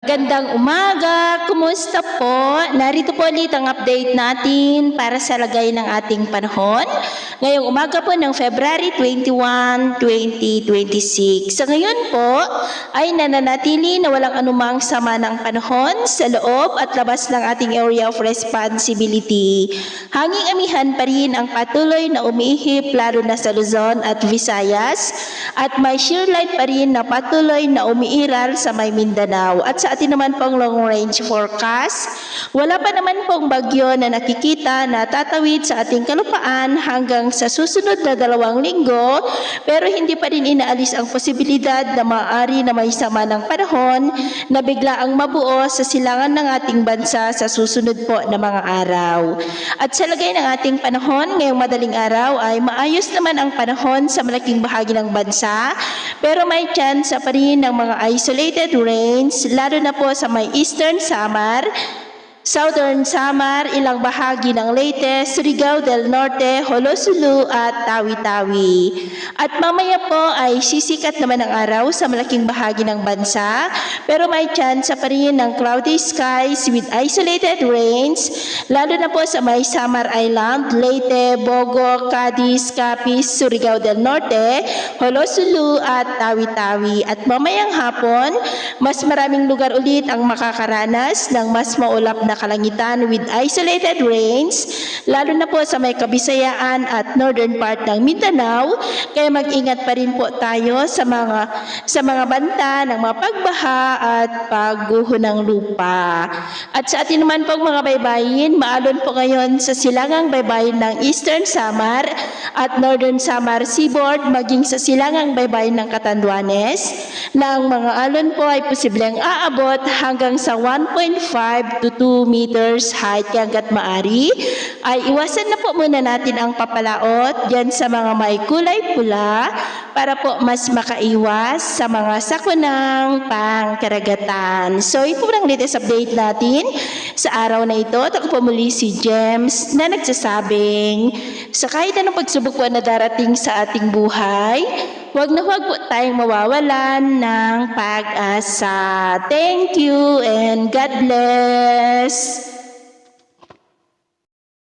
Magandang umaga! Kumusta po? Narito po ulit ang update natin para sa lagay ng ating panahon. Ngayong umaga po ng February 21, 2026. Sa ngayon po ay nananatili na walang anumang sama ng panahon sa loob at labas ng ating area of responsibility. Hanging amihan pa rin ang patuloy na umihip lalo na sa Luzon at Visayas at may shear line pa rin na patuloy na umiiral sa may Mindanao. At sa atin naman pong long range forecast, wala pa naman pong bagyo na nakikita na tatawid sa ating kalupaan hanggang sa susunod na 2 linggo, pero hindi pa rin inaalis ang posibilidad na maaari na may sama ng panahon na bigla ang mabuo sa silangan ng ating bansa sa susunod po na mga araw. At sa lagay ng ating panahon ngayong madaling araw ay maayos naman ang panahon sa malaking bahagi ng bansa, pero may chance pa rin ng mga isolated rains lalo na po sa may Eastern Samar, Southern Samar, ilang bahagi ng Leyte, Surigao del Norte, Holosulu at Tawi-Tawi. At mamaya po ay sisikat naman ang araw sa malaking bahagi ng bansa, pero may chance pa rin ng cloudy skies with isolated rains, lalo na po sa may Samar Island, Leyte, Bogo, Cadiz, Capiz, Surigao del Norte, Holosulu at Tawi-Tawi. At mamayang hapon, mas maraming lugar ulit ang makakaranas ng mas maulap na kalangitan with isolated rains, lalo na po sa may Kabisayaan at northern part ng Mindanao, kaya mag-ingat pa rin po tayo sa mga banta ng mga pagbaha at pagguho ng lupa. At sa atin naman pong mga baybayin, maalon po ngayon sa silangang baybayin ng Eastern Samar at Northern Samar Seaboard, maging sa silangang baybayin ng Catanduanes, na ang mga alon po ay posibleng aabot hanggang sa 1.5 to 2 meters height, kaya hanggat maari ay iwasan na po muna natin ang papalaot dyan sa mga may kulay pula para po mas makaiwas sa mga sakunang pangkaragatan. So ito po ang latest update natin sa araw na ito. At ako po muli si James na nagsasabing sa kahit anong pagsubok po na darating sa ating buhay, huwag na huwag po tayong mawawalan ng pag-asa. Thank you and God bless!